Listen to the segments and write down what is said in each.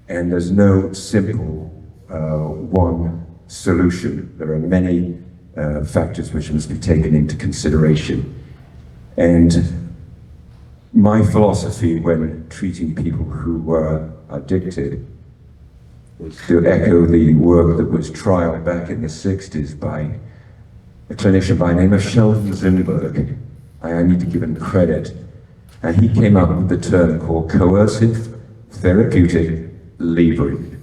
And there's no simple one solution. There are many factors which must be taken into consideration. And my philosophy when treating people who were addicted was to echo the work that was trialed back in the 60s by a clinician by the name of Sheldon Zunberg. I need to give him credit. And he came up with the term called coercive therapeutic leverage.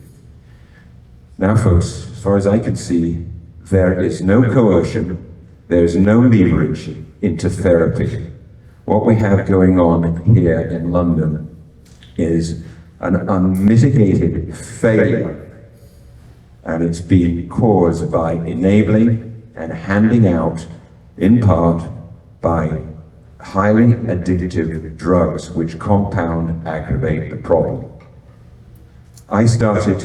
Now folks, as far as I can see, there is no coercion, there is no leverage into therapy. What we have going on here in London is an unmitigated failure, and it's been caused by enabling and handing out, in part, by highly addictive drugs which compound, aggravate the problem. I started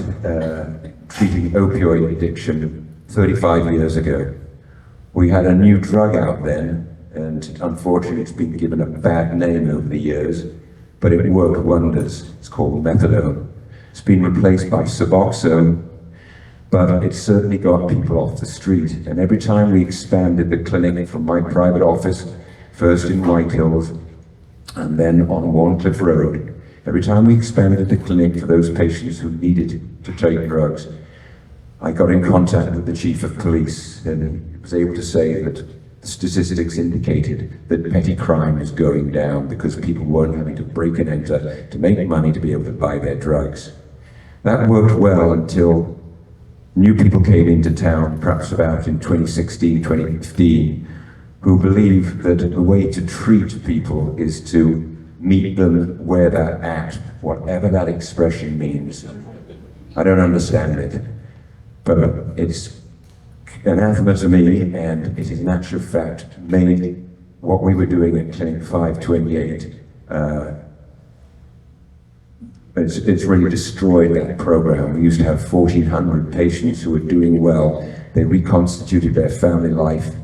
treating opioid addiction 35 years ago. We had a new drug out then, and unfortunately it's been given a bad name over the years, but it worked wonders. It's called methadone. It's been replaced by Suboxone, but it certainly got people off the street. And every time we expanded the clinic from my private office, first in White Hills, and then on Warncliffe Road, every time we expanded the clinic for those patients who needed to take drugs, I got in contact with the chief of police and was able to say that the statistics indicated that petty crime is going down because people weren't having to break and enter to make money to be able to buy their drugs. That worked well until new people came into town, perhaps about in 2016, 2015, who believe that the way to treat people is to meet them where they're at, whatever that expression means. I don't understand it, but it's anathema to me, and it is in actual fact made what we were doing at Clinic 528. It's really destroyed that program. We used to have 1,400 patients who were doing well. They reconstituted their family life.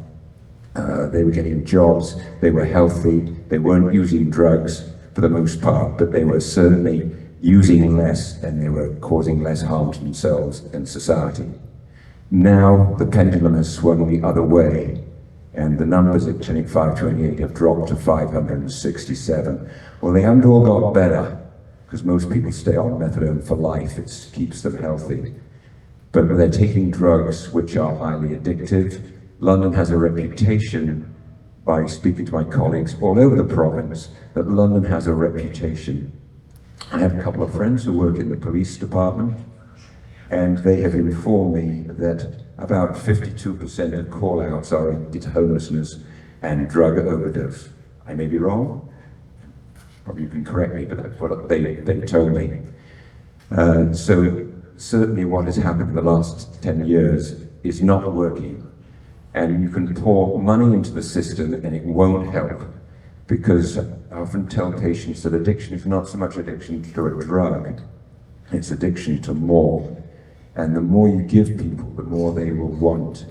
They were getting jobs. They were healthy. They weren't using drugs for the most part, but they were certainly using less, and they were causing less harm to themselves and society. Now the pendulum has swung the other way, and the numbers at Clinic 528 have dropped to 567. Well, they haven't all got better, because most people stay on methadone for life. It keeps them healthy. But they're taking drugs which are highly addictive. London has a reputation, by speaking to my colleagues all over the province, that London has a reputation. I have a couple of friends who work in the police department, and they have informed me that about 52% of call-outs are into homelessness and drug overdose. I may be wrong, probably you can correct me, but that's what they told me. So certainly what has happened in the last 10 years is not working. And you can pour money into the system and it won't help, because I often tell patients that addiction is not so much addiction to a drug, it's addiction to more. And the more you give people, the more they will want.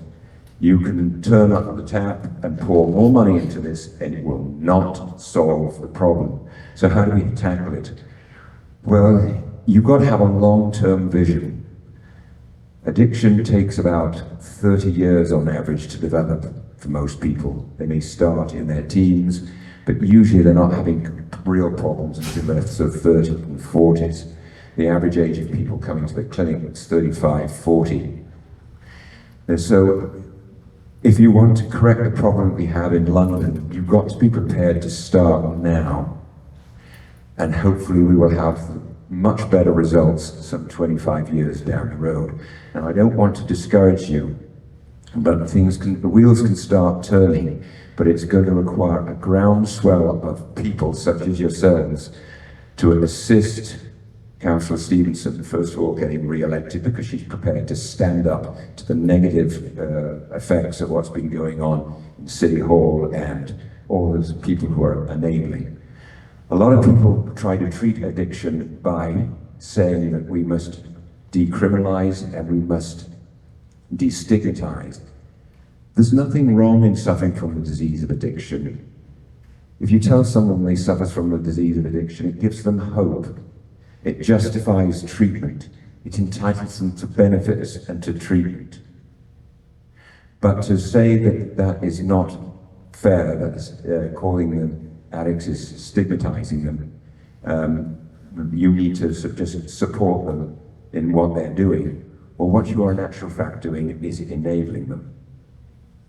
You can turn up the tap and pour more money into this and it will not solve the problem. So how do we tackle it? Well, you've got to have a long-term vision. Addiction takes about 30 years on average to develop for most people. They may start in their teens, but usually they're not having real problems until they're sort of 30s and 40s. The average age of people coming to the clinic is 35, 40. And so if you want to correct the problem we have in London, you've got to be prepared to start now. And hopefully we will have much better results some 25 years down the road. Now, I don't want to discourage you, but the wheels can start turning, but it's going to require a groundswell of people such as yourselves to assist Councillor Stevenson, first of all, getting re-elected because she's prepared to stand up to the negative effects of what's been going on in City Hall and all those people who are enabling. A lot of people try to treat addiction by saying that we must decriminalize and we must destigmatize. There's nothing wrong in suffering from the disease of addiction. If you tell someone they suffer from the disease of addiction, it gives them hope. It justifies treatment. It entitles them to benefits and to treatment. But to say that that is not fair, that calling them addicts is stigmatizing them, you need to just support them in what they're doing. Well, what you are in actual fact doing is enabling them.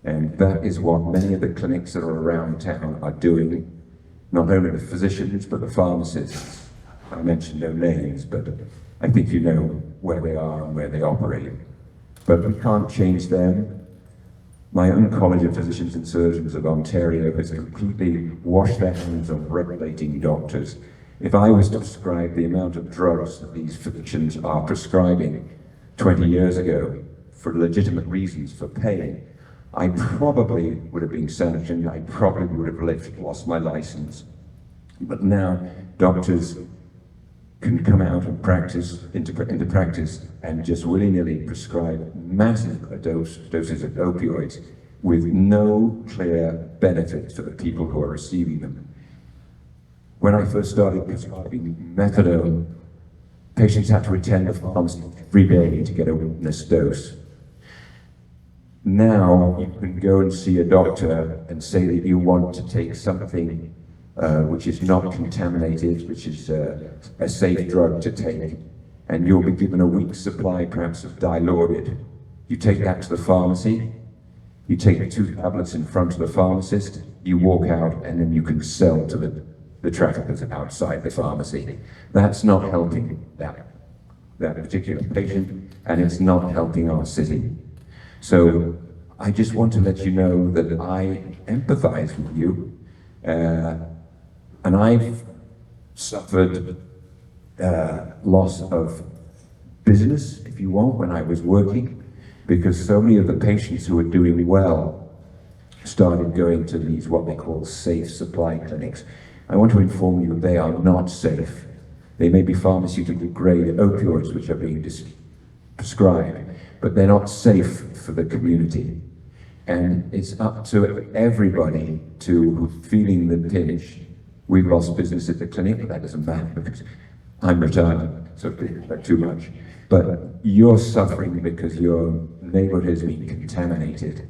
And that is what many of the clinics that are around town are doing, not only the physicians, but the pharmacists. I mentioned no names, but I think you know where they are and where they operate. But we can't change them. My own College of Physicians and Surgeons of Ontario has completely washed their hands of regulating doctors. If I was to prescribe the amount of drugs that these physicians are prescribing 20 years ago for legitimate reasons, for pain, I probably would have been sanctioned. I probably would have lost my license. But now doctors can come out and practice into practice and just willy-nilly prescribe massive doses of opioids with no clear benefit for the people who are receiving them. When I first started prescribing methadone, patients had to attend the pharmacy every day to get a witness dose. Now you can go and see a doctor and say that you want to take something which is not contaminated, which is a safe drug to take, and you'll be given a week's supply perhaps of Dilaudid. You take that to the pharmacy, you take the 2 tablets in front of the pharmacist, you walk out, and then you can sell to the traffickers outside the pharmacy. That's not helping that particular patient, and it's not helping our city. So I just want to let you know that I empathize with you, and I've suffered loss of business, if you want, when I was working, because so many of the patients who were doing well started going to these what they call safe supply clinics. I want to inform you they are not safe. They may be pharmaceutical grade opioids which are being prescribed, but they're not safe for the community. And it's up to everybody who's feeling the pinch. We've lost business at the clinic, but that doesn't matter because I'm retired, so it's too much. But you're suffering because your neighborhood has been contaminated,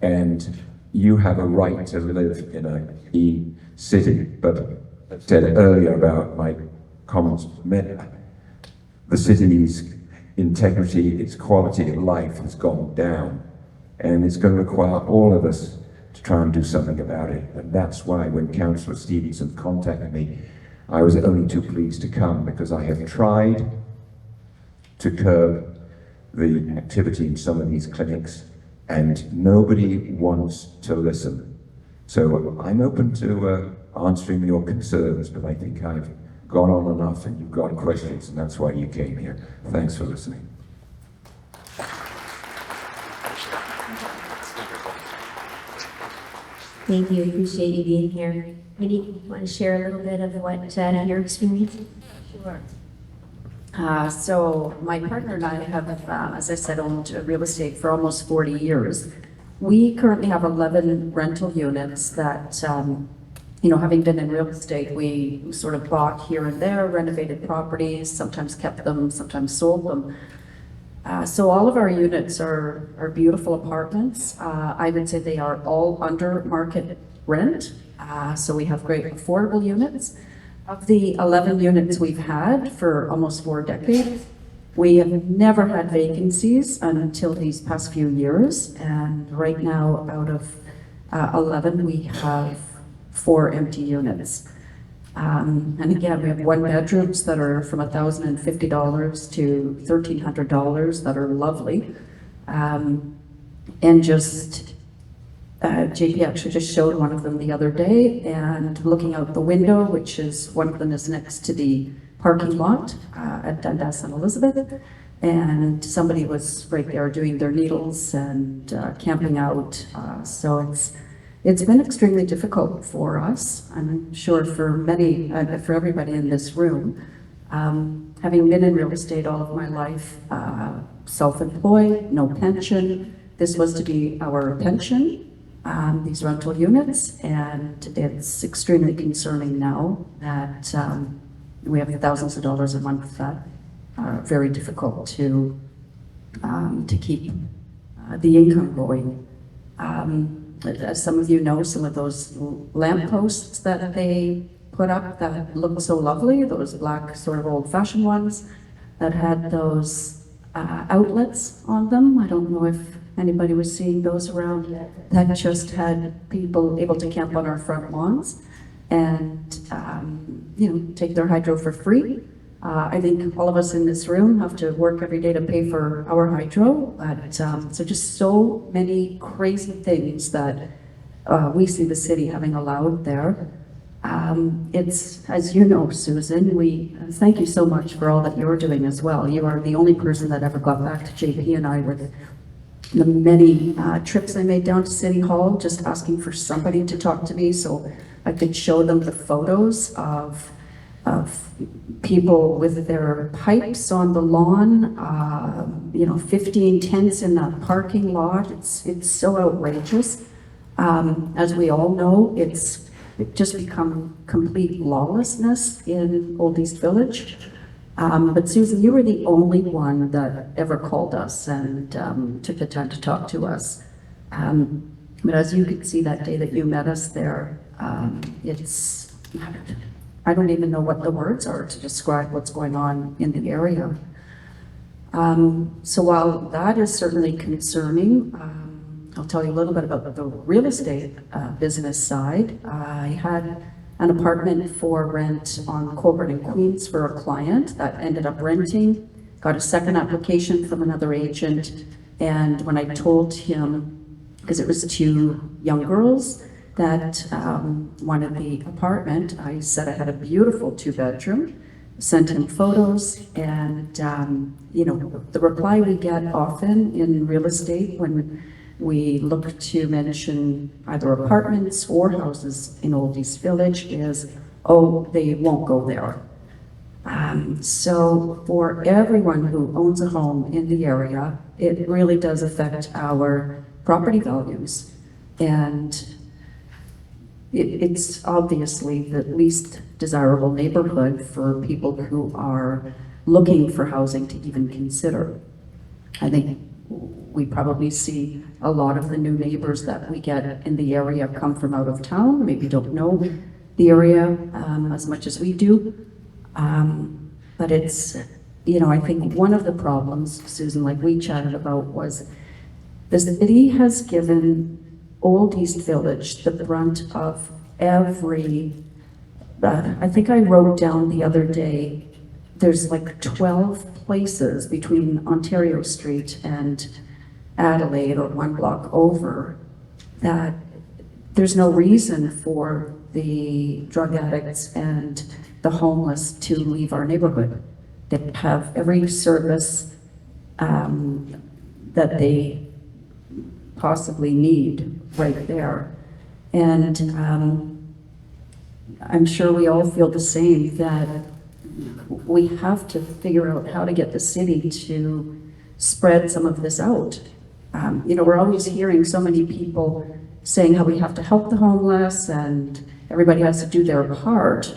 and you have a right to live in a clean city. But I said earlier about my comments, the city's integrity, its quality of life has gone down, and it's going to require all of us to try and do something about it. And that's why when Councillor Stevenson contacted me, I was only too pleased to come, because I have tried to curb the activity in some of these clinics and nobody wants to listen. So I'm open to answering your concerns, but I think I've gone on enough and you've got questions, and that's why you came here. Thanks for listening. Thank you. I appreciate you being here. Maybe you want to share a little bit of what your experience? Sure. So my partner and I have, as I said, owned real estate for almost 40 years. We currently have 11 rental units that, having been in real estate, we sort of bought here and there, renovated properties, sometimes kept them, sometimes sold them. So all of our units are beautiful apartments. I would say they are all under market rent. So we have great affordable units. Of the 11 units we've had for almost 4 decades, we have never had vacancies until these past few years. And right now, out of 11, we have 4 empty units. And again, we have 1-bedrooms that are from $1,050 to $1,300 that are lovely. And just JP actually just showed one of them the other day, and looking out the window, which is one of them is next to the parking lot at Dundas and Elizabeth, and somebody was right there doing their needles and camping out. So it's been extremely difficult for us, and I'm sure for many, for everybody in this room. Having been in real estate all of my life, self-employed, no pension, this was to be our pension. These rental units, and it's extremely concerning now that we have thousands of dollars a month that are very difficult to keep the income going. As some of you know, some of those lampposts that they put up that look so lovely, those black sort of old-fashioned ones that had those outlets on them. I don't know if anybody was seeing those around, that just had people able to camp on our front lawns and, take their hydro for free. I think all of us in this room have to work every day to pay for our hydro, but so just so many crazy things that we see the city having allowed there. It's, as you know, Susan, we thank you so much for all that you're doing as well. You are the only person that ever got back to JP and I with the many trips I made down to City Hall, just asking for somebody to talk to me so I could show them the photos of people with their pipes on the lawn, 15 tents in the parking lot. It's so outrageous. As we all know, it's just become complete lawlessness in Old East Village. But Susan, you were the only one that ever called us and took the time to talk to us. But as you could see that day that you met us there, I don't even know what the words are to describe what's going on in the area. So while that is certainly concerning, I'll tell you a little bit about the real estate business side. I had an apartment for rent on Colburn and Queens for a client that ended up renting, got a second application from another agent, and when I told him, because it was two young girls that wanted the apartment, I said I had a beautiful 2-bedroom, sent him photos, and the reply we get often in real estate when we look to mention either apartments or houses in Old East Village is, oh, they won't go there. So for everyone who owns a home in the area, it really does affect our property values. And it's obviously the least desirable neighborhood for people who are looking for housing to even consider. I think we probably see a lot of the new neighbors that we get in the area come from out of town, maybe don't know the area as much as we do. But it's, I think one of the problems, Susan, like we chatted about, was the city has given Old East Village the brunt of every, I think I wrote down the other day, there's like 12 places between Ontario Street and Adelaide, or one block over, that there's no reason for the drug addicts and the homeless to leave our neighborhood. They have every service that they possibly need right there. And I'm sure we all feel the same, that we have to figure out how to get the city to spread some of this out. We're always hearing so many people saying how we have to help the homeless and everybody has to do their part.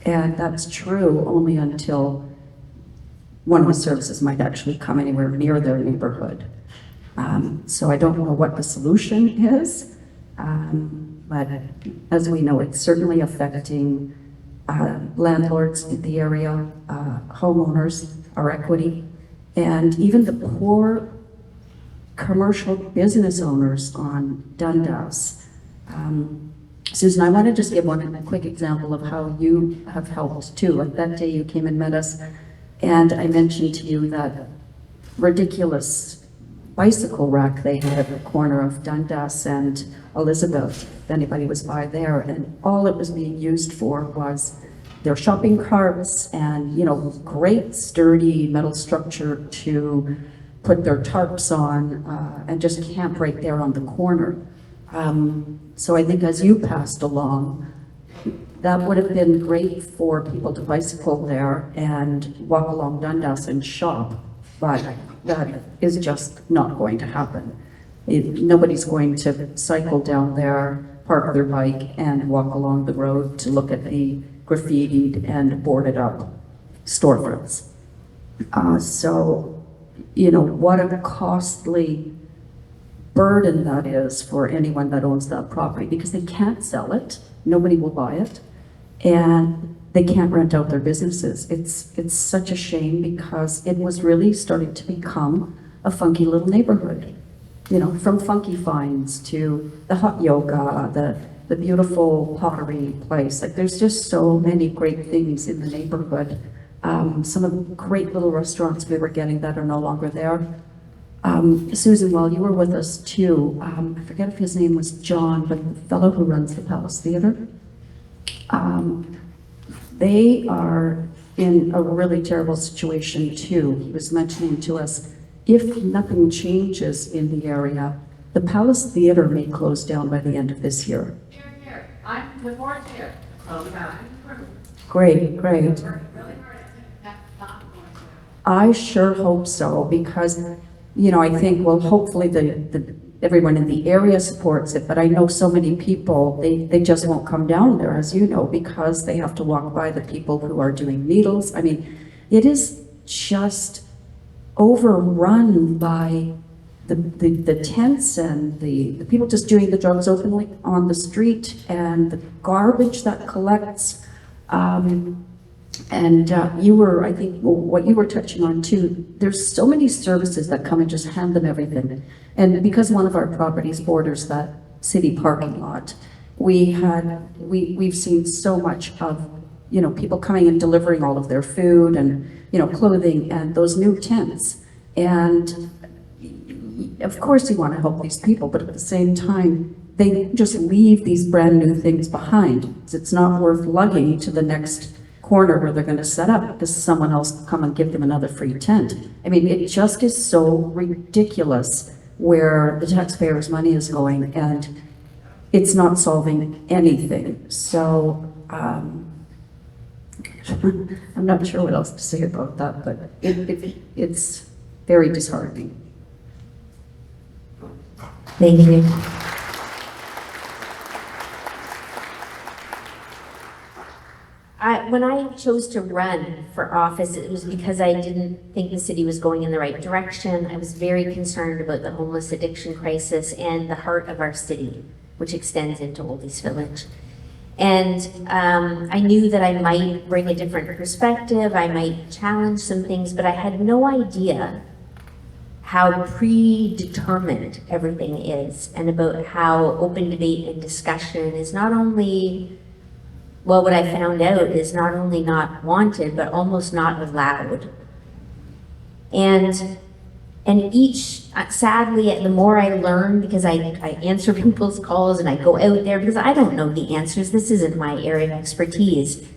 And that's true only until one of the services might actually come anywhere near their neighborhood. So I don't know what the solution is, but as we know, it's certainly affecting landlords in the area, homeowners, our equity, and even the poor commercial business owners on Dundas. Susan, I want to just give a quick example of how you have helped too. Like that day you came and met us, and I mentioned to you that ridiculous bicycle rack they had at the corner of Dundas and Elizabeth, if anybody was by there, and all it was being used for was their shopping carts and, great sturdy metal structure to put their tarps on and just camp right there on the corner. So I think as you passed along, that would have been great for people to bicycle there and walk along Dundas and shop, but that is just not going to happen. Nobody's going to cycle down there, park their bike, and walk along the road to look at the graffitied and boarded up storefronts. So, you know, what a costly burden that is for anyone that owns that property, because they can't sell it, nobody will buy it, and they can't rent out their businesses. It's such a shame, because it was really starting to become a funky little neighborhood. You know, from funky finds to the hot yoga, the beautiful pottery place. Like, there's just so many great things in the neighborhood. Some of the great little restaurants we were getting that are no longer there. Susan, while you were with us too, I forget if his name was John, but the fellow who runs the Palace Theatre, they are in a really terrible situation too. He was mentioning to us, if nothing changes in the area, the Palace Theatre may close down by the end of this year. Here. I'm the board chair. Great, great. Really hard. That's not going to. I sure hope so, because, you know, I think, well, hopefully everyone in the area supports it, but I know so many people, they just won't come down there, as you know, because they have to walk by the people who are doing needles. I mean, it is just overrun by the tents and the people just doing the drugs openly on the street, and the garbage that collects. You were, I think, what you were touching on too, there's so many services that come and just hand them everything. And because one of our properties borders that city parking lot, we've seen so much of, you know, people coming and delivering all of their food and, you know, clothing and those new tents. And of course you want to help these people, but at the same time, they just leave these brand new things behind. It's not worth lugging to the next corner where they're going to set up, because someone else will come and give them another free tent. I mean, it just is so ridiculous where the taxpayers' money is going, and it's not solving anything. So I'm not sure what else to say about that, but it's very disheartening. Thank you. When I chose to run for office, it was because I didn't think the city was going in the right direction. I was very concerned about the homeless addiction crisis and the heart of our city, which extends into Old East Village. And I knew that I might bring a different perspective, I might challenge some things, but I had no idea how predetermined everything is, and about how open debate and discussion is not only, well, what I found out is not only not wanted, but almost not allowed. And each, sadly, the more I learn, because I answer people's calls and I go out there, because I don't know the answers, this isn't my area of expertise,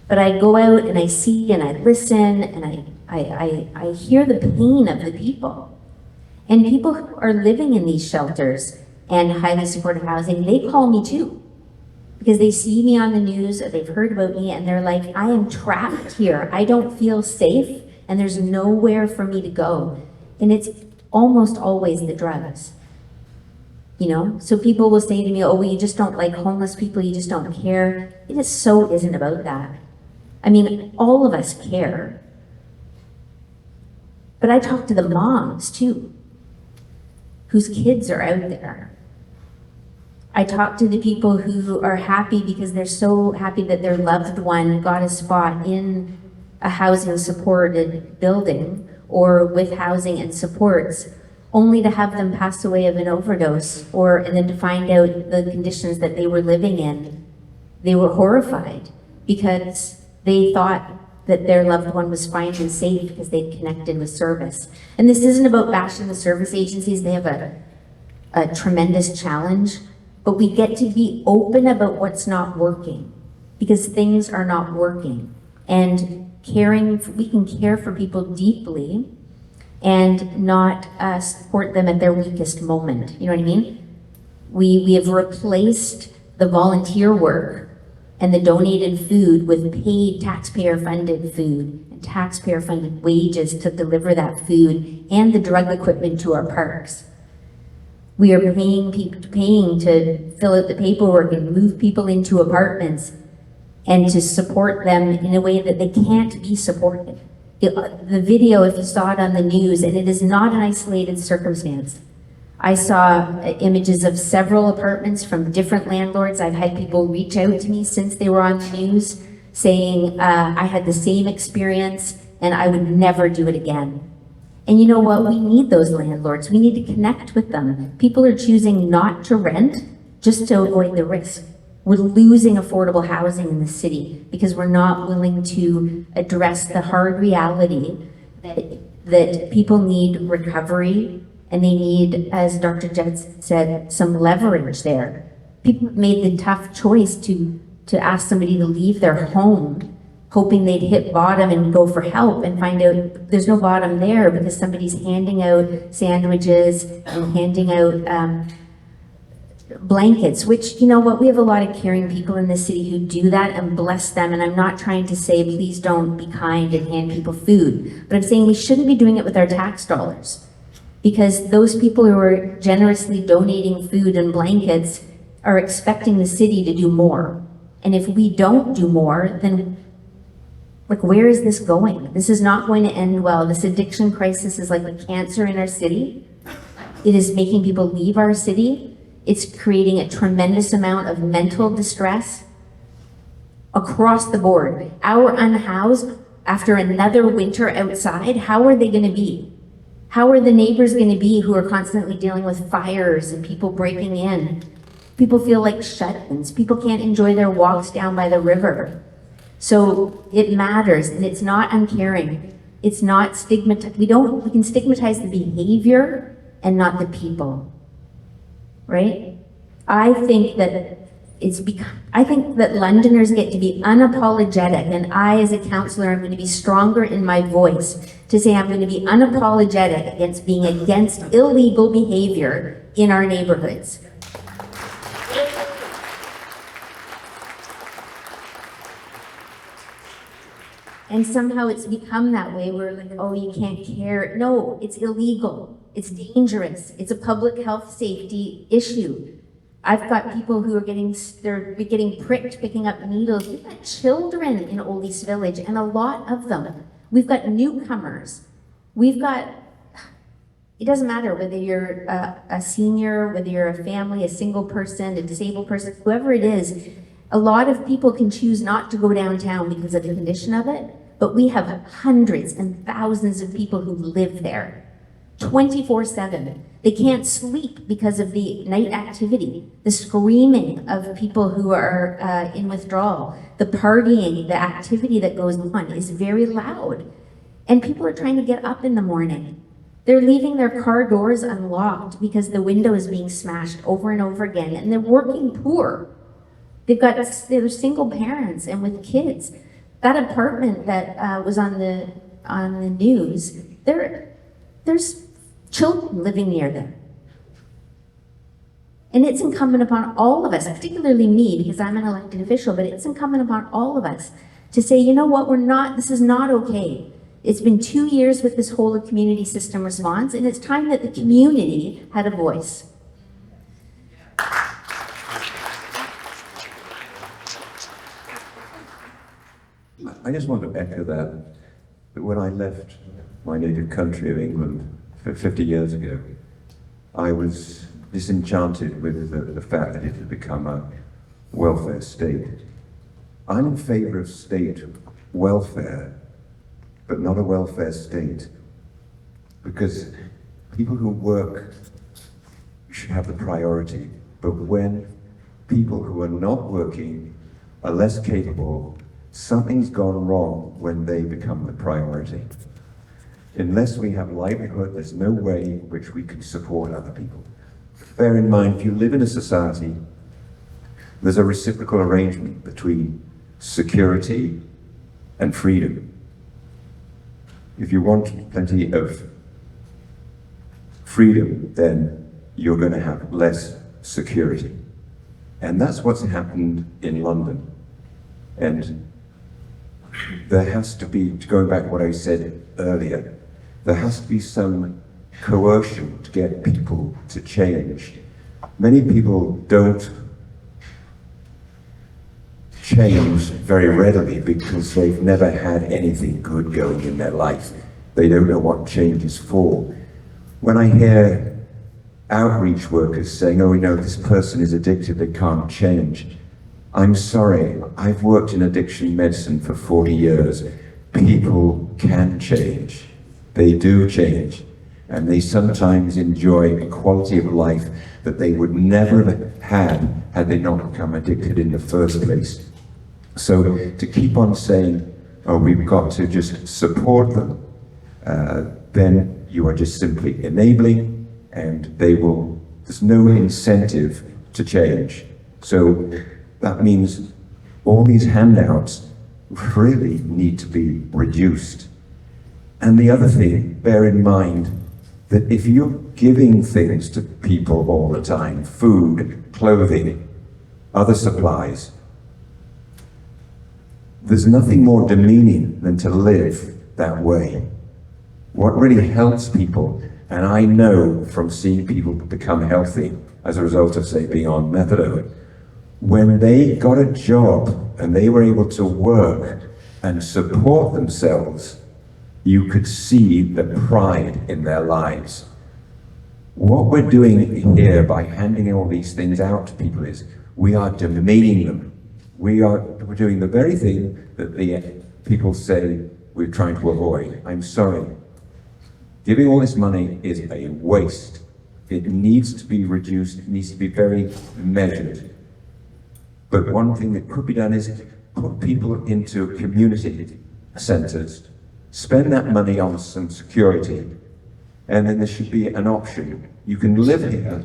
but I go out and I see and I listen and I hear the pain of the people. And people who are living in these shelters and highly supportive housing, they call me too. Because they see me on the news, or they've heard about me, and they're like, I am trapped here. I don't feel safe, and there's nowhere for me to go. And it's almost always the drugs. You know, so people will say to me, oh, well, you just don't like homeless people, you just don't care. It just so isn't about that. I mean, all of us care. But I talk to the moms too, whose kids are out there. I talk to the people who are happy because they're so happy that their loved one got a spot in a housing supported building or with housing and supports, only to have them pass away of an overdose, and then to find out the conditions that they were living in. They were horrified because they thought that their loved one was fine and safe because they'd connected with service. And this isn't about bashing the service agencies. They have a tremendous challenge, but we get to be open about what's not working, because things are not working. And we can care for people deeply and not support them at their weakest moment. You know what I mean? We have replaced the volunteer work and the donated food with paid taxpayer-funded food and taxpayer-funded wages to deliver that food and the drug equipment to our parks. We are paying to fill out the paperwork and move people into apartments and to support them in a way that they can't be supported. The video, if you saw it on the news, and it is not an isolated circumstance. I saw images of several apartments from different landlords. I've had people reach out to me since they were on the news saying, I had the same experience and I would never do it again. And you know what? We need those landlords. We need to connect with them. People are choosing not to rent just to avoid the risk. We're losing affordable housing in the city because we're not willing to address the hard reality that people need recovery and they need, as Dr. Jets said, some leverage there. People made the tough choice to ask somebody to leave their home, hoping they'd hit bottom and go for help, and find out there's no bottom there because somebody's handing out sandwiches and handing out blankets, which, you know what, we have a lot of caring people in the city who do that, and bless them. And I'm not trying to say please don't be kind and hand people food, but I'm saying we shouldn't be doing it with our tax dollars, because those people who are generously donating food and blankets are expecting the city to do more. And if we don't do more, then like, where is this going? This is not going to end well. This addiction crisis is like a cancer in our city. It is making people leave our city. It's creating a tremendous amount of mental distress across the board. Our unhoused, after another winter outside, how are they going to be? How are the neighbors going to be who are constantly dealing with fires and people breaking in? People feel like shut-ins. People can't enjoy their walks down by the river. So it matters, and it's not uncaring. It's not stigmatized. We can stigmatize the behavior and not the people, right? I think that Londoners get to be unapologetic, and I, as a councillor, am going to be stronger in my voice to say I'm going to be unapologetic against being against illegal behavior in our neighborhoods. And somehow it's become that way. We're like, oh, you can't care. No, it's illegal. It's dangerous. It's a public health safety issue. I've got people who are getting pricked, picking up needles. We've got children in Old East Village, and a lot of them. We've got newcomers. It doesn't matter whether you're a senior, whether you're a family, a single person, a disabled person, whoever it is. A lot of people can choose not to go downtown because of the condition of it, but we have hundreds and thousands of people who live there 24/7. They can't sleep because of the night activity, the screaming of people who are in withdrawal, the partying, the activity that goes on is very loud. And people are trying to get up in the morning. They're leaving their car doors unlocked because the window is being smashed over and over again, and they're working poor. They're single parents and with kids. That apartment that was on the news, there's children living near there. And it's incumbent upon all of us, particularly me, because I'm an elected official, but it's incumbent upon all of us to say, you know what, this is not okay. It's been 2 years with this whole community system response, and it's time that the community had a voice. I just want to echo that when I left my native country of England 50 years ago, I was disenchanted with the fact that it had become a welfare state. I'm in favor of state welfare, but not a welfare state, because people who work should have the priority. But when people who are not working are less capable, something's gone wrong when they become the priority. Unless we have livelihood, there's no way in which we can support other people. Bear in mind, if you live in a society, there's a reciprocal arrangement between security and freedom. If you want plenty of freedom, then you're going to have less security. And that's what's happened in London. And there has to be, going back to what I said earlier, there has to be some coercion to get people to change. Many people don't change very readily because they've never had anything good going in their life. They don't know what change is for. When I hear outreach workers saying, oh, this person is addicted, they can't change. I'm sorry, I've worked in addiction medicine for 40 years. People can change. They do change. And they sometimes enjoy a quality of life that they would never have had they not become addicted in the first place. So to keep on saying, oh, we've got to just support them, then you are just simply enabling, and there's no incentive to change. So that means all these handouts really need to be reduced. And the other thing, bear in mind that if you're giving things to people all the time, food, clothing, other supplies, there's nothing more demeaning than to live that way. What really helps people, and I know from seeing people become healthy as a result of, say, being on methadone, when they got a job and they were able to work and support themselves, you could see the pride in their lives. What we're doing here by handing all these things out to people is we are demeaning them. We're doing the very thing that the people say we're trying to avoid. I'm sorry. Giving all this money is a waste. It needs to be reduced, it needs to be very measured. But one thing that could be done is put people into community centres, spend that money on some security, and then there should be an option. You can live here,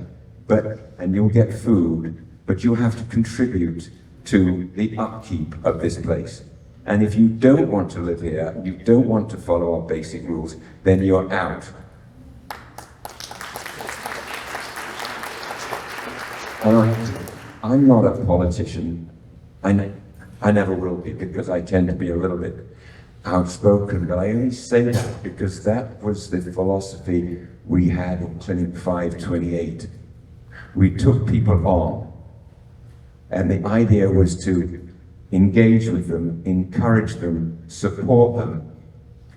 and you'll get food, but you'll have to contribute to the upkeep of this place. And if you don't want to live here, you don't want to follow our basic rules, then you're out. I'm not a politician. I never will be, because I tend to be a little bit outspoken, but I only say that because that was the philosophy we had in Clinic 528. We took people on, and the idea was to engage with them, encourage them, support them,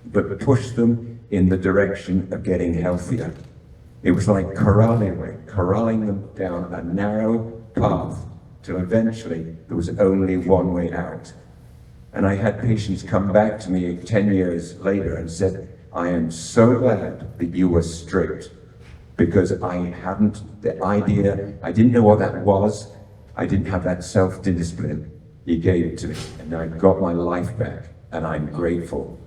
but push them in the direction of getting healthier. It was like corralling them down a narrow path till eventually there was only one way out. And I had patients come back to me 10 years later and said, I am so glad that you were strict, because I didn't know what that was. I didn't have that self-discipline. You gave it to me, and I got my life back, and I'm grateful.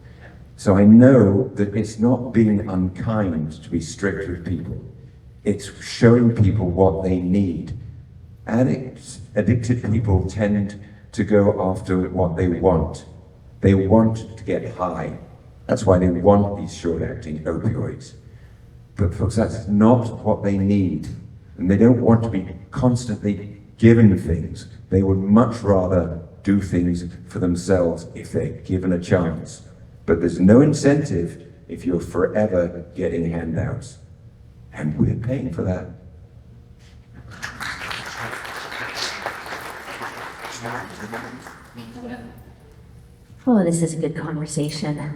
So I know that it's not being unkind to be strict with people. It's showing people what they need. Addicted people tend to go after what they want. They want to get high. That's why they want these short-acting opioids. But folks, that's not what they need. And they don't want to be constantly given things. They would much rather do things for themselves if they're given a chance. But there's no incentive if you're forever getting handouts. And we're paying for that. Oh, this is a good conversation.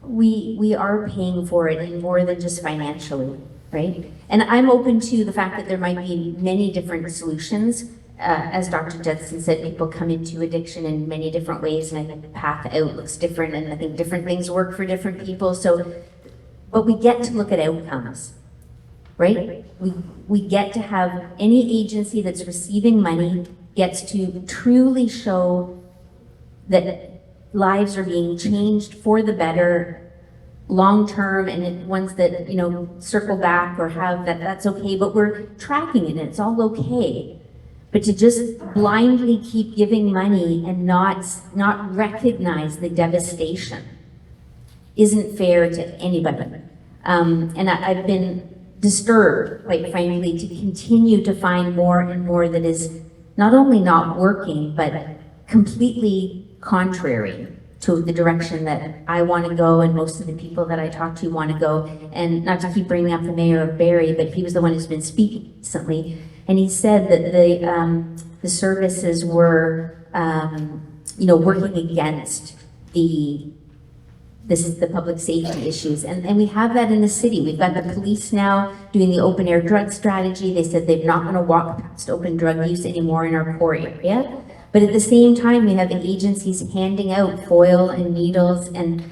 We are paying for it in more than just financially, right? And I'm open to the fact that there might be many different solutions. As Dr. Judson said, people come into addiction in many different ways, and I think the path out looks different, and I think different things work for different people. But we get to look at outcomes, right? We get to have any agency that's receiving money gets to truly show that lives are being changed for the better long-term, and ones that, circle back or have that's okay, but we're tracking it and it's all okay. But to just blindly keep giving money and not recognize the devastation isn't fair to anybody. And I've been disturbed, quite frankly, to continue to find more and more that is not only not working, but completely contrary to the direction that I want to go, and most of the people that I talk to want to go. And not to keep bringing up the mayor of Barrie, but he was the one who's been speaking recently. and he said that the services were, working against the public safety issues. And we have that in the city. We've got the police now doing the open air drug strategy. They said they're not gonna walk past open drug use anymore in our core area. But at the same time, we have agencies handing out foil and needles and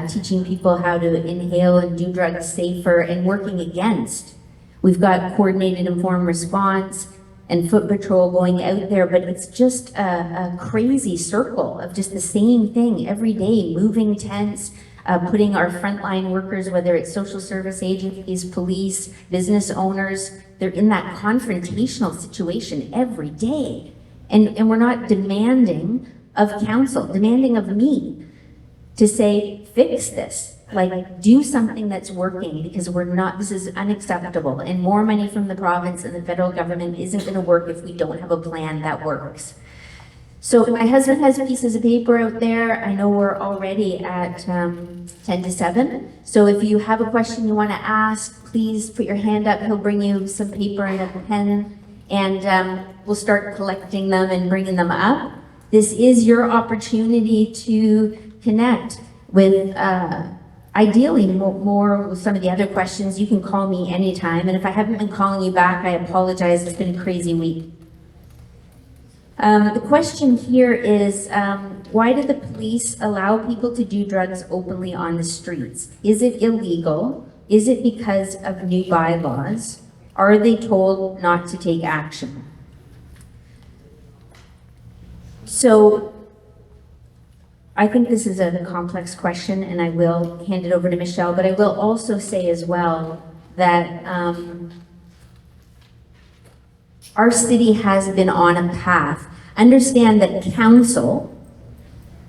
teaching people how to inhale and do drugs safer and working against. We've got coordinated informed response and foot patrol going out there, but it's just a crazy circle of just the same thing every day, moving tents, putting our frontline workers, whether it's social service agencies, police, business owners, they're in that confrontational situation every day. And we're not demanding of council, demanding of me to say, fix this. Like, do something that's working, because this is unacceptable. And more money from the province and the federal government isn't gonna work if we don't have a plan that works. So my husband has pieces of paper out there. I know we're already at 10 to 7. So if you have a question you wanna ask, please put your hand up. He'll bring you some paper and a pen, and we'll start collecting them and bringing them up. This is your opportunity to connect with, ideally, more with some of the other questions. You can call me anytime, and if I haven't been calling you back, I apologize. It's been a crazy week. The question here is, why did the police allow people to do drugs openly on the streets? Is it illegal? Is it because of new bylaws? Are they told not to take action? So, I think this is a complex question, and I will hand it over to Michelle, but I will also say as well that our city has been on a path. Understand that council,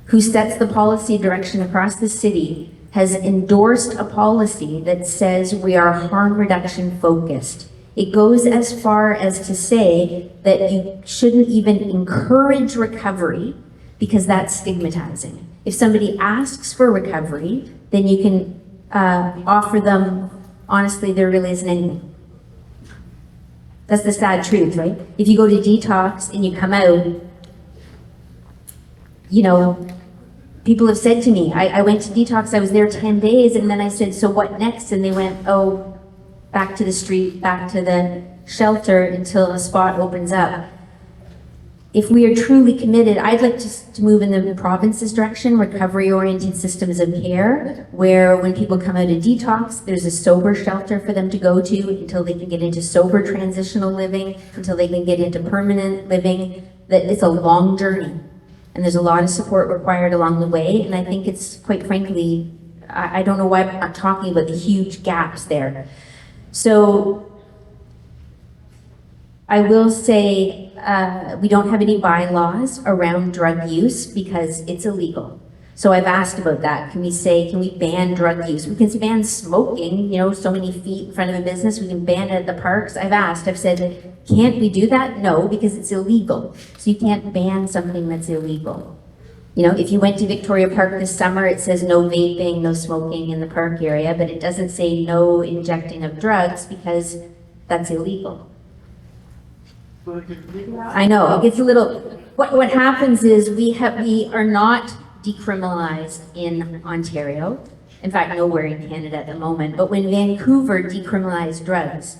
who sets the policy direction across the city, has endorsed a policy that says we are harm reduction focused. It goes as far as to say that you shouldn't even encourage recovery, because that's stigmatizing. If somebody asks for recovery, then you can offer them, honestly, there really isn't anything. That's the sad truth, right? If you go to detox and you come out, people have said to me, I went to detox, I was there 10 days, and then I said, so what next? And they went, oh, back to the street, back to the shelter until a spot opens up. If we are truly committed, I'd like to move in the province's direction, recovery-oriented systems of care, where when people come out of detox, there's a sober shelter for them to go to until they can get into sober transitional living, until they can get into permanent living. That it's a long journey, and there's a lot of support required along the way, and I think it's, quite frankly, I don't know why I'm not talking about the huge gaps there. So, I will say, we don't have any bylaws around drug use because it's illegal. So I've asked about that. Can we ban drug use? We can ban smoking, so many feet in front of a business. We can ban it at the parks. I've said, can't we do that? No, because it's illegal. So you can't ban something that's illegal. If you went to Victoria Park this summer, it says no vaping, no smoking in the park area, but it doesn't say no injecting of drugs because that's illegal. I know, it gets a little, what happens is we are not decriminalized in Ontario. In fact, nowhere in Canada at the moment. But when Vancouver decriminalized drugs,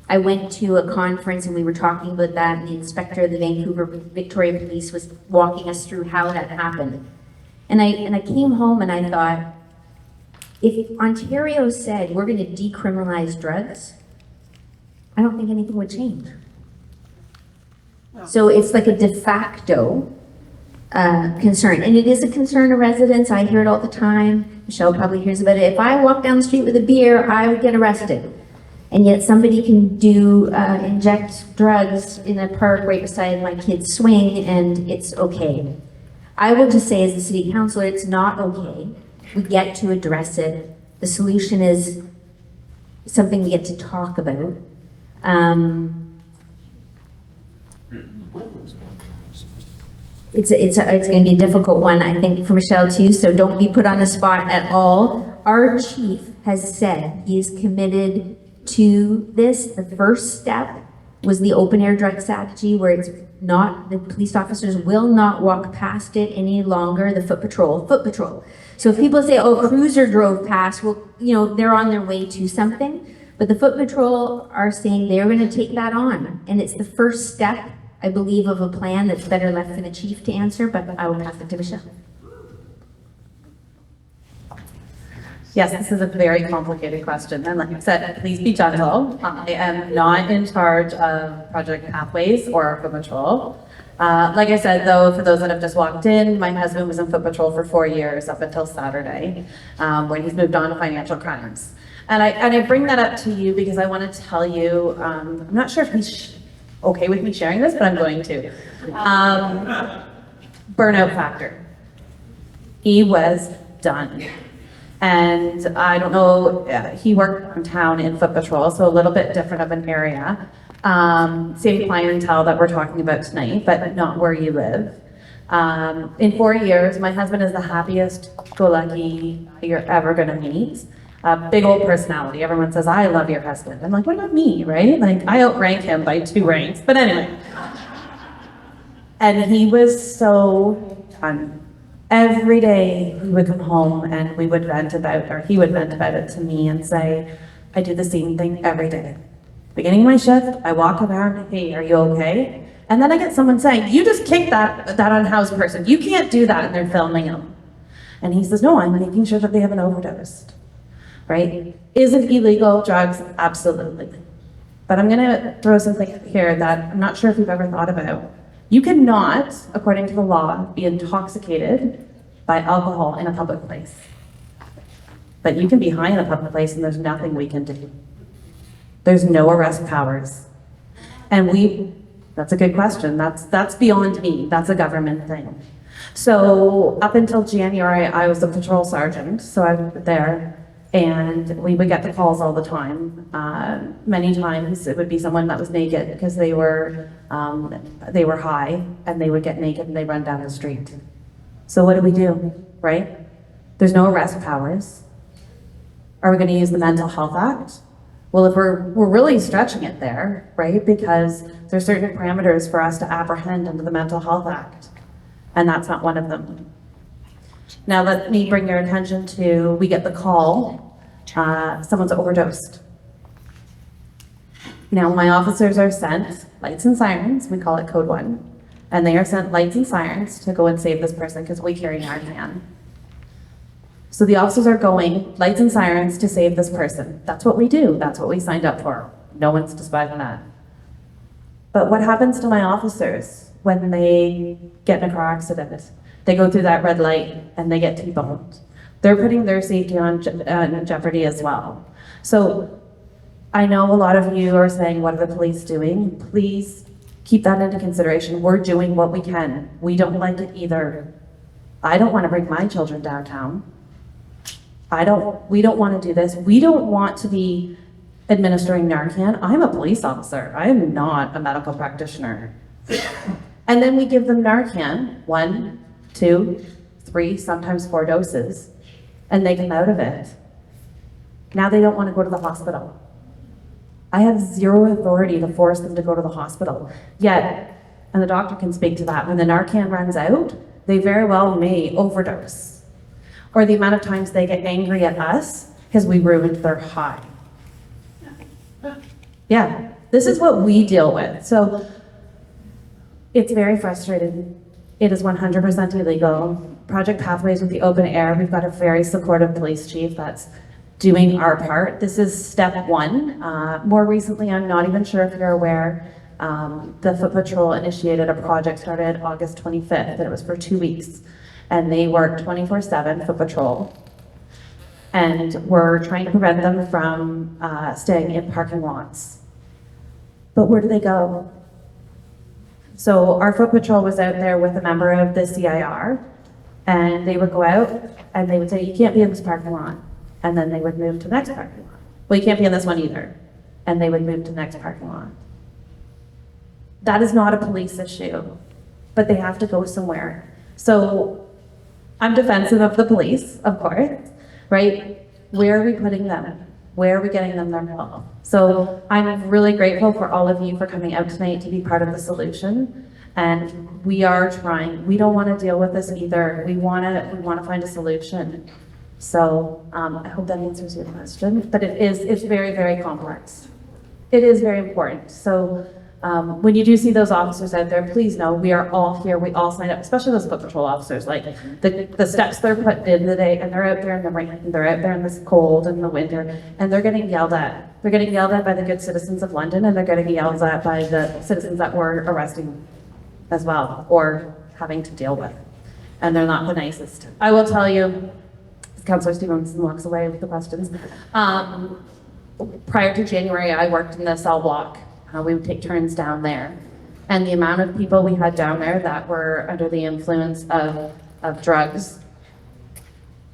I went to a conference and we were talking about that, and the inspector of the Vancouver Victoria Police was walking us through how that happened. And I came home and I thought, if Ontario said we're going to decriminalize drugs, I don't think anything would change. So it's like a de facto concern. And it is a concern of residents. I hear it all the time. Michelle probably hears about it. If I walk down the street with a beer, I would get arrested. And yet somebody can inject drugs in a park right beside my kid's swing, and it's okay. I will just say, as a city councilor, it's not okay. We get to address it. The solution is something we get to talk about. It's going to be a difficult one, I think, for Michelle too, so don't be put on the spot at all. Our chief has said he is committed to this. The first step was the open air drug strategy, where it's not, the police officers will not walk past it any longer, the foot patrol. So if people say, oh, cruiser drove past, well, you know, they're on their way to something. But the foot patrol are saying they're going to take that on. And it's the first step, I believe, of a plan that's better left for the chief to answer, but I will pass it to Michelle. Yes, this is a very complicated question. And like I said, please be gentle. I am not in charge of Project Pathways or Foot Patrol. Like I said, though, for those that have just walked in, my husband was in Foot Patrol for 4 years up until Saturday, when he's moved on to financial crimes. And I bring that up to you because I want to tell you, I'm not sure if he's okay with me sharing this, but I'm going to. Burnout factor. He was done. And I don't know, he worked downtown in Foot Patrol, so a little bit different of an area. Same clientele that we're talking about tonight, but not where you live. In 4 years, my husband is the happiest go lucky you're ever gonna meet. Big old personality. Everyone says, I love your husband. I'm like, what about me, right? Like, I outrank him by 2 ranks, but anyway. And he was so done. Every day he would come home and we would vent about, or he would vent about it to me and say, I do the same thing every day. Beginning of my shift, I walk around, hey, are you okay? And then I get someone saying, you just kicked that unhoused person. You can't do that, and they're filming him. And he says, no, I'm making sure that they haven't overdosed, right? Is it illegal drugs? Absolutely. But I'm gonna throw something here that I'm not sure if you've ever thought about. You cannot, according to the law, be intoxicated by alcohol in a public place. But you can be high in a public place and there's nothing we can do. There's no arrest powers. And that's a good question. That's beyond me. That's a government thing. So up until January, I was a patrol sergeant, so I was there. And we would get the calls all the time. Many times it would be someone that was naked because they were high and they would get naked and they run down the street. So what do? Right? There's no arrest powers. Are we going to use the Mental Health Act? Well, if we're really stretching it there, right? Because there's certain parameters for us to apprehend under the Mental Health Act, and that's not one of them. Now let me bring your attention to, we get the call, someone's overdosed. Now my officers are sent lights and sirens, we call it code 1, and they are sent lights and sirens to go and save this person because we carry Narcan. So the officers are going, lights and sirens, to save this person. That's what we do, that's what we signed up for. No one's despising that. But what happens to my officers when they get in a car accident? They go through that red light and they get T-boned. They're putting their safety on jeopardy as well. So I know a lot of you are saying, what are the police doing? Please keep that into consideration. We're doing what we can. We don't like it either. I don't want to bring my children downtown. We don't want to do this. We don't want to be administering Narcan. I'm a police officer. I am not a medical practitioner. And then we give them Narcan, 1, 2, 3, sometimes 4 doses, and they come out of it. Now they don't want to go to the hospital. I have zero authority to force them to go to the hospital. Yet, and the doctor can speak to that, when the Narcan runs out, they very well may overdose. Or the amount of times they get angry at us because we ruined their high. Yeah, this is what we deal with. So it's very frustrating. It is 100% illegal. Project Pathways with the open air, we've got a very supportive police chief that's doing our part. This is step 1. More recently, I'm not even sure if you're aware, the Foot Patrol initiated a project started August 25th, and it was for 2 weeks. And they work 24/7, Foot Patrol. And we're trying to prevent them from staying in parking lots. But where do they go? So our Foot Patrol was out there with a member of the CIR, and they would go out and they would say, you can't be in this parking lot. And then they would move to the next parking lot. Well, you can't be in this one either. And they would move to the next parking lot. That is not a police issue, but they have to go somewhere. So I'm defensive of the police, of course, right? Where are we putting them? Where are we getting them their help? So I'm really grateful for all of you for coming out tonight to be part of the solution. And we are trying. We don't want to deal with this either. We want to find a solution. So I hope that answers your question. But it's very, very complex. It is very important. So when you do see those officers out there, please know we are all here. We all signed up, especially those foot patrol officers. Like the steps they're put in the day, and they're out there in the rain, and they're out there in this cold and the winter, and they're getting yelled at. They're getting yelled at by the good citizens of London, and they're getting yelled at by the citizens that we're arresting as well, or having to deal with. And they're not the nicest. I will tell you, Councillor Stevenson walks away with the questions. Prior to January, I worked in the cell block. We would take turns down there. And the amount of people we had down there that were under the influence of drugs,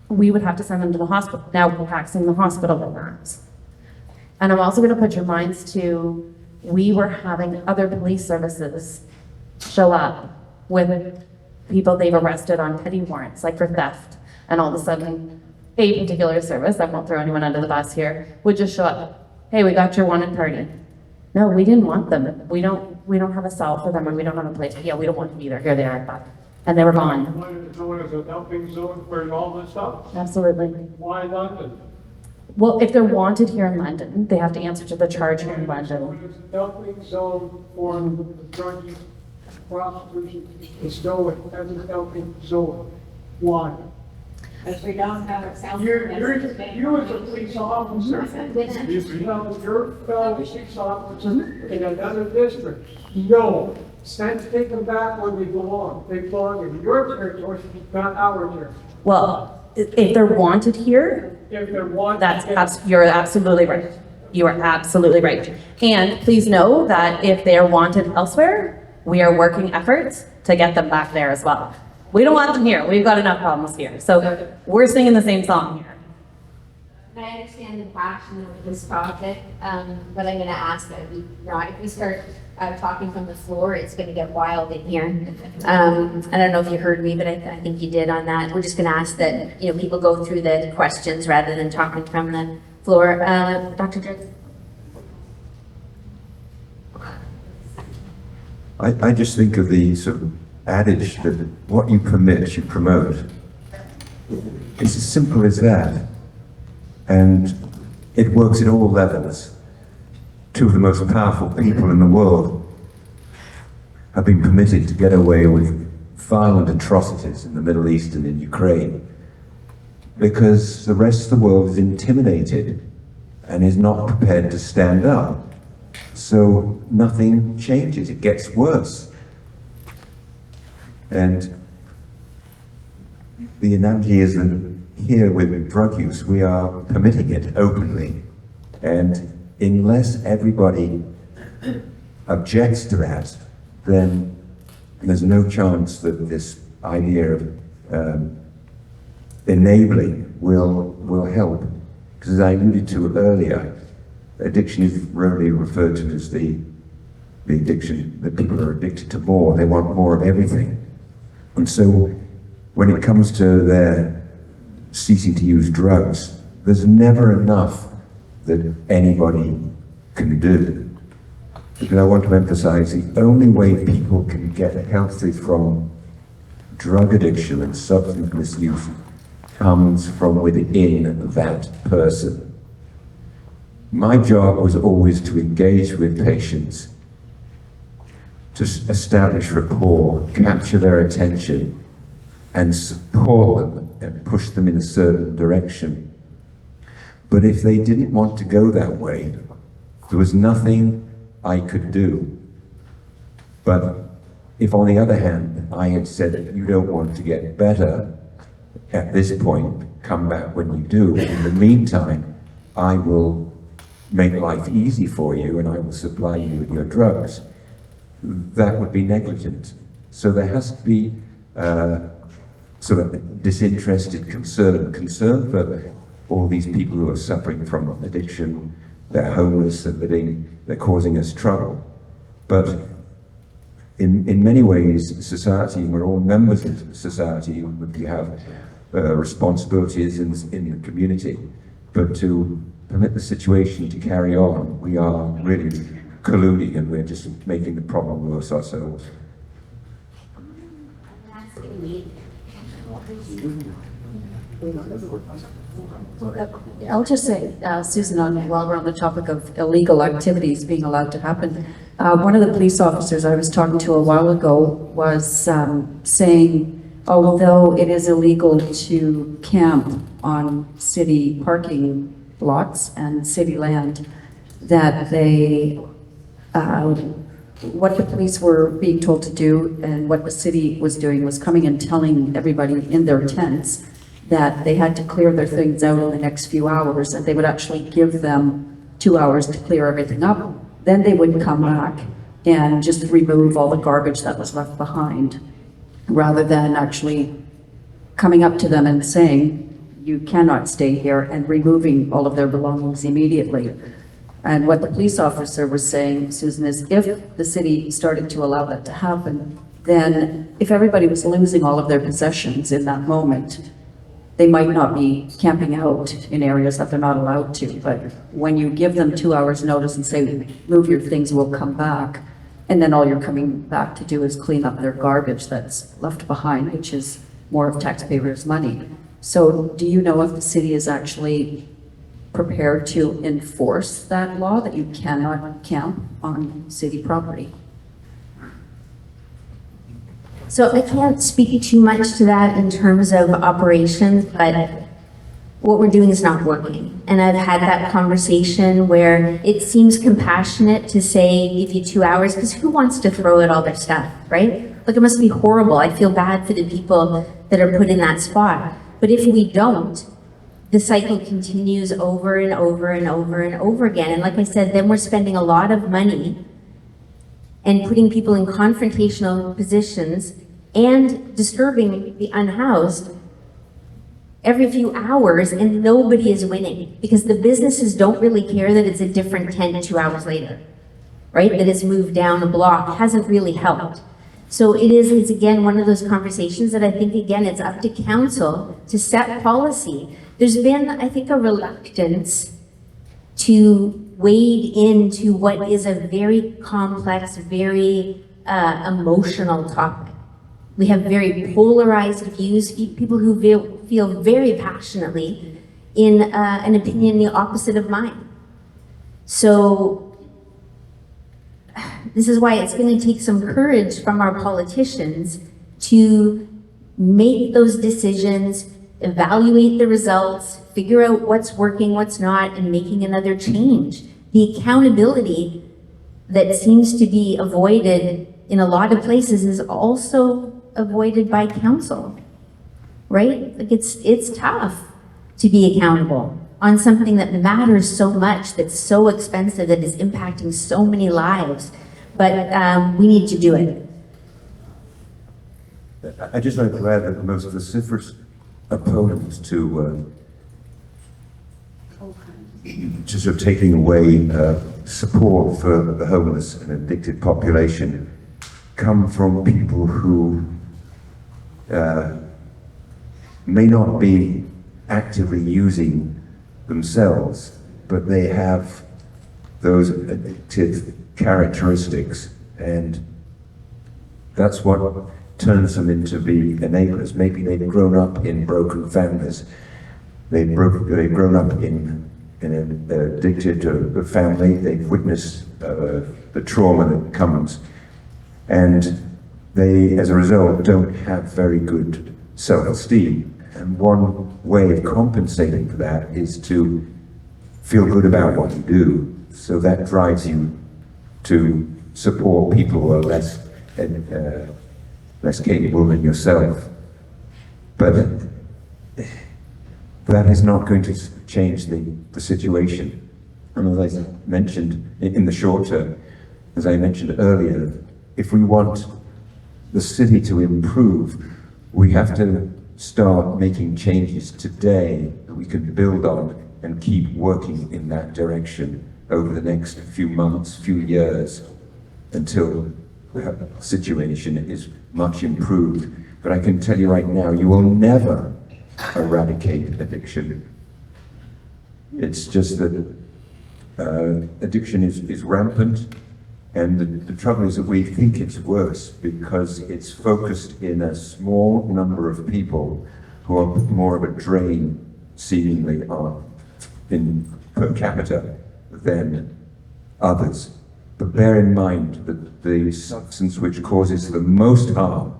we would have to send them to the hospital. Now we're taxing the hospital with that. And I'm also going to put your minds to, we were having other police services show up with people they've arrested on petty warrants, like for theft. And all of a sudden, a particular service, I won't throw anyone under the bus here, would just show up. Hey, we got your wanted party. No, we didn't want them. We don't have a cell for them, and we don't have a place. Yeah, we don't want them either. Here they are, but, and they were gone. Known as a dumping zone for all this stuff? Absolutely. Why London? Well, if they're wanted here in London, they have to answer to the charge here in London. It's a dumping zone for the drug use, prostitution, it's known as a dumping zone. Why? Because we don't have a cell. You as a police officer, you tell your fellow police officers in another district, no, take them back where they belong. They belong in your territory, not our territory. Well, if they're wanted here, If they're wanted. you're absolutely right. You are absolutely right. And please know that if they are wanted elsewhere, we are working efforts to get them back there as well. We don't want them here. We've got enough problems here. So we're singing the same song here. And I understand the passion of this topic, but I'm going to ask that we not, if we start talking from the floor, it's going to get wild in here. I don't know if you heard me, but I think you did on that. We're just going to ask that people go through the questions rather than talking from the floor. Dr. Driggs? I just think of the sort of adage that what you permit, you promote. It's as simple as that. And it works at all levels. Two of the most powerful people in the world have been permitted to get away with violent atrocities in the Middle East and in Ukraine because the rest of the world is intimidated and is not prepared to stand up. So nothing changes, it gets worse. And the analogy is that here with drug use, we are permitting it openly. And unless everybody objects to that, then there's no chance that this idea of enabling will help. Because as I alluded to earlier, addiction is rarely referred to as the addiction that people are addicted to more. They want more of everything. And so when it comes to their ceasing to use drugs, there's never enough that anybody can do. Because I want to emphasize the only way people can get healthy from drug addiction and substance misuse comes from within that person. My job was always to engage with patients, to establish rapport, capture their attention, and support them and push them in a certain direction. But if they didn't want to go that way, there was nothing I could do. But if, on the other hand, I had said that you don't want to get better at this point, come back when you do. In the meantime, I will make life easy for you and I will supply you with your drugs. That would be negligent. So there has to be sort of disinterested concern for all these people who are suffering from addiction, they're homeless, they're causing us trouble. But in many ways, society, we're all members of society, we have responsibilities in the community, but to permit the situation to carry on, we are really colluding and we're just making the problem worse ourselves. I'll just say, Susan, while we're on the topic of illegal activities being allowed to happen, one of the police officers I was talking to a while ago was saying, although it is illegal to camp on city parking lots and city land, that what the police were being told to do and what the city was doing was coming and telling everybody in their tents that they had to clear their things out in the next few hours, and they would actually give them 2 hours to clear everything up. Then they would come back and just remove all the garbage that was left behind, rather than actually coming up to them and saying, you cannot stay here, and removing all of their belongings immediately. And what the police officer was saying, Susan, is if the city started to allow that to happen, then if everybody was losing all of their possessions in that moment, they might not be camping out in areas that they're not allowed to. But when you give them 2 hours notice and say, move your things, we'll come back, and then all you're coming back to do is clean up their garbage that's left behind, which is more of taxpayers' money. So do you know if the city is actually prepared to enforce that law, that you cannot camp on city property? So I can't speak too much to that in terms of operations, but what we're doing is not working. And I've had that conversation where it seems compassionate to say, give you 2 hours, because who wants to throw out all their stuff, right? Like, it must be horrible. I feel bad for the people that are put in that spot. But if we don't, the cycle continues over and over and over and over again. And like I said, then we're spending a lot of money and putting people in confrontational positions and disturbing the unhoused every few hours, and nobody is winning because the businesses don't really care that it's a different tent 2 hours later, right? That it's moved down a block. It hasn't really helped. So it's again one of those conversations that I think, again, it's up to council to set policy. There's been, I think, a reluctance to wade into what is a very complex, very emotional topic. We have very polarized views, people who feel very passionately in an opinion the opposite of mine. So this is why it's going to take some courage from our politicians to make those decisions, evaluate the results, figure out what's working, what's not, and making another change. The accountability that seems to be avoided in a lot of places is also avoided by council, right? Like, it's tough to be accountable on something that matters so much, that's so expensive, that is impacting so many lives. But we need to do it. I just like to add that the most vociferous opponents to sort of taking away support for the homeless and addicted population come from people who may not be actively using themselves, but they have those addictive characteristics, and that's what turns them into be enablers. Maybe they've grown up in broken families, they've grown up in an addicted family, they've witnessed the trauma that comes, and they, as a result, don't have very good self-esteem. And one way of compensating for that is to feel good about what you do. So that drives you to support people who are less capable than yourself. But that is not going to change the situation. And as I mentioned, in the short term, as I mentioned earlier, if we want the city to improve, we have to start making changes today that we can build on and keep working in that direction over the next few months, few years, until the situation is much improved. But I can tell you right now, you will never eradicate addiction. It's just that addiction is rampant, and the trouble is that we think it's worse because it's focused in a small number of people who are more of a drain, seemingly, in per capita than others. But bear in mind that the substance which causes the most harm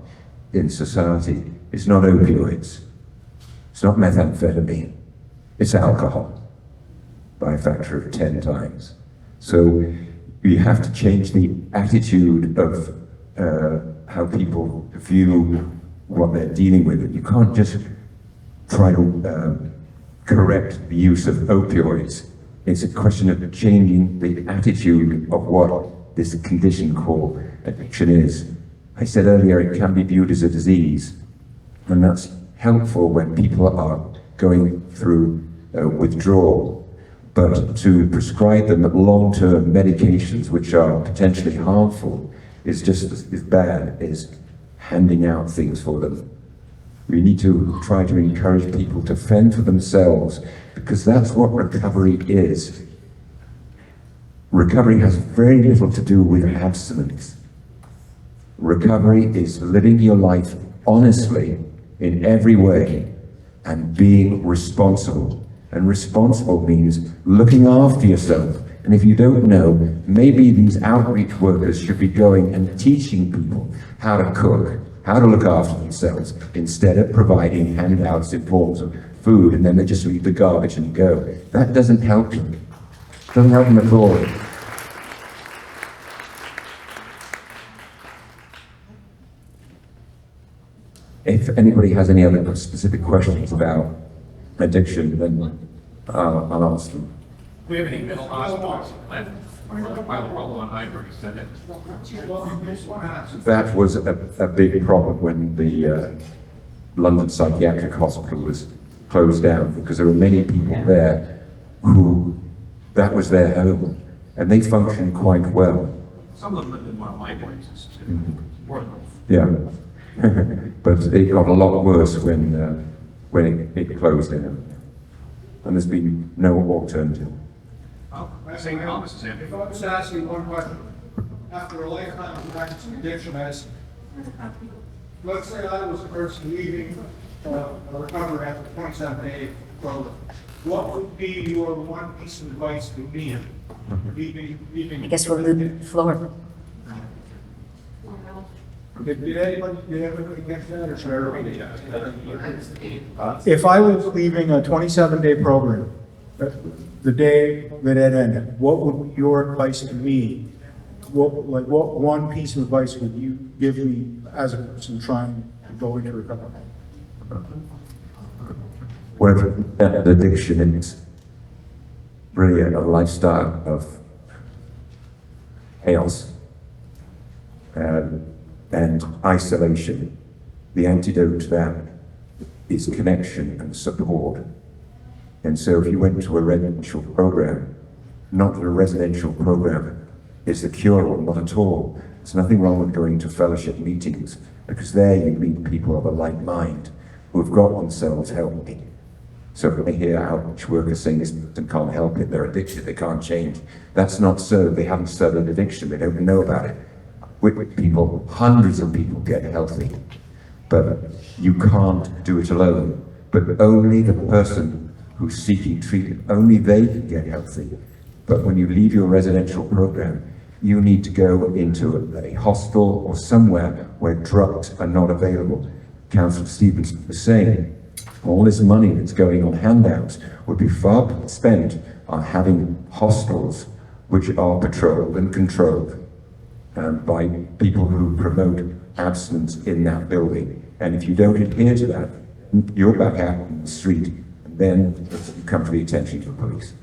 in society is not opioids, it's not methamphetamine, it's alcohol, by a factor of 10 times. So you have to change the attitude of how people view what they're dealing with. You can't just try to correct the use of opioids. It's a question of changing the attitude of what this condition called addiction is. I said earlier it can be viewed as a disease, and that's helpful when people are going through withdrawal. But to prescribe them long-term medications which are potentially harmful is just as bad as handing out things for them. We need to try to encourage people to fend for themselves, because that's what recovery is. Recovery has very little to do with abstinence. Recovery is living your life honestly in every way and being responsible. And responsible means looking after yourself. And if you don't know, maybe these outreach workers should be going and teaching people how to cook, how to look after themselves, instead of providing handouts in forms of food, and then they just leave the garbage and go. That doesn't help them. It doesn't help them at all. If anybody has any other specific questions about addiction, then I'll ask them. We have any middle hospitals left? On Hyper Senate. That was a big problem when the London Psychiatric Hospital was closed down, because there were many people there who that was their home, and they functioned quite well. Some of them live in one of my places. Yeah, but it got a lot worse when it closed down, and there's been no alternative. St. Thomas is empty. If I was to ask you one question, after a lifetime of practicing addiction, as, let's say I was a person leaving a recovery after 27-day program, what would be your one piece of advice to me? I guess we'll move the floor. Did anybody get that, or should I repeat it? If I was leaving a 27-day program, the day that it ended, what would be your advice to me? What one piece of advice would you give me as a person trying to go into recovery? Whatever addiction is, really a lifestyle of chaos and isolation. The antidote to that is connection and support. And so if you went to a residential program, not that a residential program is the cure-all, not at all. There's nothing wrong with going to fellowship meetings, because there you meet people of a like mind who have got themselves helping. So if they hear outreach workers saying this person can't help it, they're addicted, they can't change. That's not so. They haven't studied addiction, they don't know about it. With people, hundreds of people get healthy, but you can't do it alone. But only the person who's seeking treatment, only they can get healthy. But when you leave your residential program, you need to go into a hostel or somewhere where drugs are not available. Councillor Stevenson was saying, all this money that's going on handouts would be far better spent on having hostels which are patrolled and controlled by people who promote abstinence in that building. And if you don't adhere to that, you're back out on the street, and then you come to the attention of the police.